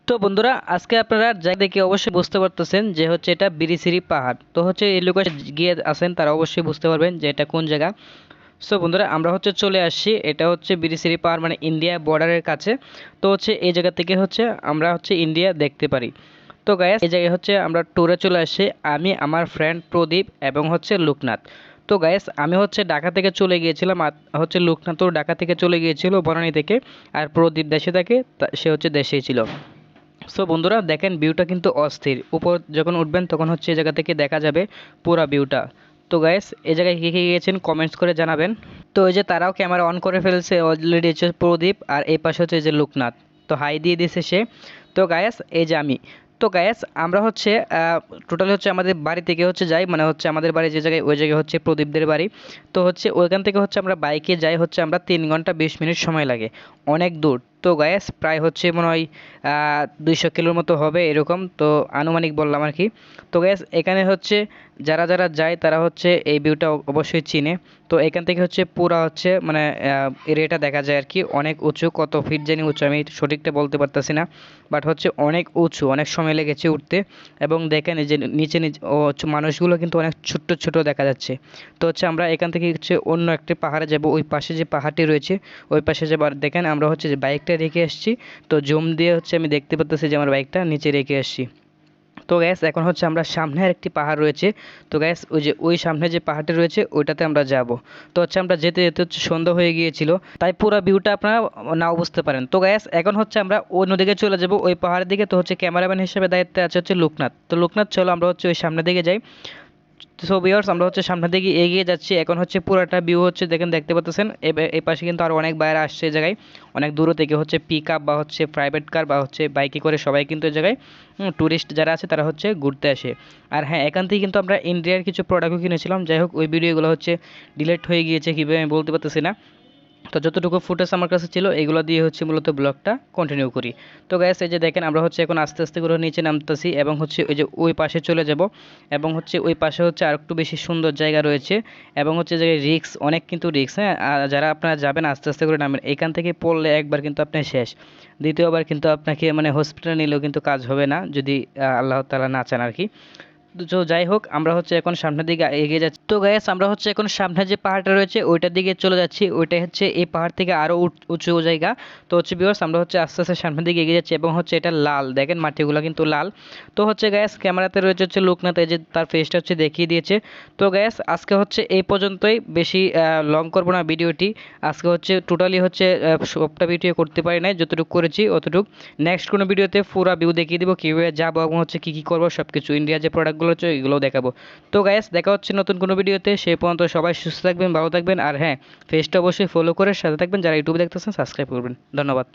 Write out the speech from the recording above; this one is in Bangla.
তো বন্ধুরা আজকে আপনারা যা দেখে অবশ্যই বুঝতে পারতেছেন যে হচ্ছে এটা বিরিশিরি পাহাড়। তো হচ্ছে এই লোকেশন গিয়ে আছেন তারা অবশ্যই বুঝতে পারবেন যে এটা কোন জায়গা। সো বন্ধুরা আমরা হচ্ছে চলে আসছি, এটা হচ্ছে বিরিশিরি পাহাড় মানে ইন্ডিয়া বর্ডারের কাছে। তো হচ্ছে এই জায়গা থেকে হচ্ছে আমরা হচ্ছে ইন্ডিয়া দেখতে পারি। তো গাইস এই জায়গায় হচ্ছে আমরা ট্যুরে চলে আসছি, আমি আমার ফ্রেন্ড প্রদীপ এবং হচ্ছে লোকনাথ। তো গাইস আমি হচ্ছে ঢাকা থেকে চলে গিয়েছিলাম, আর হচ্ছে লোকনাথও ঢাকা থেকে চলে গিয়েছিল বনানী থেকে। আর প্রদীপ দেশে থাকে, সে হচ্ছে দেশেই ছিল। সো বন্ধুরা দেখেন ভিউটা কিন্তু অস্থির, উপর যখন উঠবেন তখন হচ্ছে এই জায়গা থেকে দেখা যাবে পুরা ভিউটা। তো গাইস এই জায়গায় কে কে গিয়েছেন কমেন্টস করে জানাবেন। তো এই যে তারাও ক্যামেরা অন করে ফেলছে অলরেডি, হচ্ছে প্রদীপ আর এই পাশে হচ্ছে এই যে লোকনাথ। তো হাই দিয়ে দিয়েছে সে। তো গায়েস এই যে আমি। তো গায়েস আমরা হচ্ছে টোটালি হচ্ছে আমাদের বাড়ি থেকে হচ্ছে যাই, মানে হচ্ছে আমাদের বাড়ি যে জায়গায় ওই জায়গায় হচ্ছে প্রদীপদের বাড়ি। তো হচ্ছে ওইখান থেকে হচ্ছে আমরা বাইকে যাই, হচ্ছে আমরা 3 ঘন্টা 20 মিনিট সময় লাগে, অনেক দূর। তো গায়েস প্রায় হচ্ছে মনে হয় 200 কিলোর মতো হবে এরকম, তো আনুমানিক বললাম আর কি। তো গ্যাস এখানে হচ্ছে যারা যারা যায় তারা হচ্ছে এই ভিউটা অবশ্যই চিনে। তো এখান থেকে হচ্ছে পুরা হচ্ছে মানে এরিয়াটা দেখা যায় আর কি, অনেক উঁচু, কত ফিট জানি উঁচু আমি সঠিকটা বলতে পারতেছি না। বাট হচ্ছে অনেক উঁচু, অনেক সময় লেগেছে উঠতে। এবং দেখেন এই যে নিচে নিচে মানুষগুলো কিন্তু অনেক ছোট্ট ছোট দেখা যাচ্ছে। তো হচ্ছে আমরা এখান থেকে হচ্ছে অন্য একটি পাহাড়ে যাব, ওই পাশে যে পাহাড়টি রয়েছে ওই পাশে যাবার দেখেন আমরা হচ্ছে যে বাইকটা রেখে এসেছি। তো জুম দিয়ে হচ্ছে আমি দেখতে পাচ্তেছি যে আমার বাইকটা নিচে রেখে এসেছি। তো গ্যাস এখন হচ্ছে আমরা সামনে আরেকটি পাহাড় রয়েছে। তো গ্যাস ওই যে ওই সামনে যে পাহাড়টি রয়েছে ওইটাতে আমরা যাব। তো হচ্ছে আমরা যেতে যেতে হচ্ছে সন্ধ্যা হয়ে গিয়েছিল, তাই পুরো ভিউটা আপনারা নাও বুঝতে পারেন। তো গ্যাস এখন হচ্ছে আমরা অন্যদিকে চলে যাব, ওই পাহাড়ের দিকে। তো হচ্ছে ক্যামেরাম্যান হিসেবে দায়িত্বে আছে হচ্ছে লোকনাথ। তো লোকনাথ চলো আমরা হচ্ছে ওই সামনের দিকে যাই। সো ভিউয়ার্স আমরা হচ্ছে সামনের দিকে এগিয়ে যাচ্ছি, এখন হচ্ছে পুরোটা ভিউ হচ্ছে দেখেন, দেখতে পাচ্ছেন এই পাশে কিন্তু আরও অনেক বাইরে আসছে এই জায়গায়, অনেক দূর থেকে হচ্ছে পিক আপ বা হচ্ছে প্রাইভেট কার বা হচ্ছে বাইকে করে সবাই কিন্তু এই জায়গায় ট্যুরিস্ট যারা আছে তারা হচ্ছে ঘুরতে আসে। আর হ্যাঁ এখান থেকে কিন্তু আমরা ইন্ডিয়ার কিছু প্রোডাক্টও কিনেছিলাম, যাই হোক ওই ভিডিওগুলো হচ্ছে ডিলিট হয়ে গিয়েছে কীভাবে আমি বলতে পারতেছি না। তো যতটুকু ফুটেজ আমার কাছে ছিল এগুলো দিয়ে হচ্ছে মূলত ব্লগটা কন্টিনিউ করি। তো গ্যাস এই যে দেখেন আমরা হচ্ছে এখন আস্তে আস্তে করে নিচে নামতেছি এবং হচ্ছে ওই যে ওই পাশে চলে যাব। এবং হচ্ছে ওই পাশে হচ্ছে আর একটু বেশি সুন্দর জায়গা রয়েছে। এবং হচ্ছে যে রিক্স অনেক, কিন্তু রিক্স, হ্যাঁ। আর যারা আপনারা যাবেন আস্তে আস্তে করে নামবেন, এখান থেকে পড়লে একবার কিন্তু আপনি শেষ, দ্বিতীয়বার কিন্তু আপনাকে মানে হসপিটালে নিলেও কিন্তু কাজ হবে না, যদি আল্লাহ তাআলা না চান আর কি। তো যাই হোক আমরা হচ্ছে এখন সামনের দিকে এগিয়ে যাচ্ছি। তো গাইস আমরা হচ্ছে এখন সামনে যে পাহাড়টা রয়েছে ওইটার দিকে চলে যাচ্ছি, ওইটাই হচ্ছে এই পাহাড় থেকে আরও উঁচু জায়গা। তো হচ্ছে ভিউয়ার্স আমরা হচ্ছে আস্তে আস্তে সামনের দিকে এগিয়ে যাচ্ছি এবং হচ্ছে এটা লাল, দেখেন মাটিগুলো কিন্তু লাল। তো হচ্ছে গ্যাস ক্যামেরাতে রয়েছে হচ্ছে লোকনাথ, এই যে তার ফেসটা হচ্ছে দেখিয়ে দিয়েছে। তো গ্যাস আজকে হচ্ছে এই পর্যন্তই, বেশি লং করবো না ভিডিওটি। আজকে হচ্ছে টোটালি হচ্ছে সবটা ভিডিও করতে পারি নাই, যতটুকু করেছি অতটুকু। নেক্সট কোনো ভিডিওতে পুরো ভিউ দেখিয়ে দিব, কীভাবে যাবো এবং হচ্ছে কী কী করবো সব কিছু, ইন্ডিয়া যে প্রোডাক্টগুলো হচ্ছে এগুলোও দেখাবো। তো গাইস দেখা হচ্ছে নতুন কোনো ভিডিওতে, সেই পর্যন্ত সবাই সুস্থ থাকবেন, ভালো থাকবেন। আর হ্যাঁ, পেজটা অবশ্যই ফলো করে সাথে থাকবেন, যারা ইউটিউবে দেখতেছেন সাবস্ক্রাইব করবেন। ধন্যবাদ।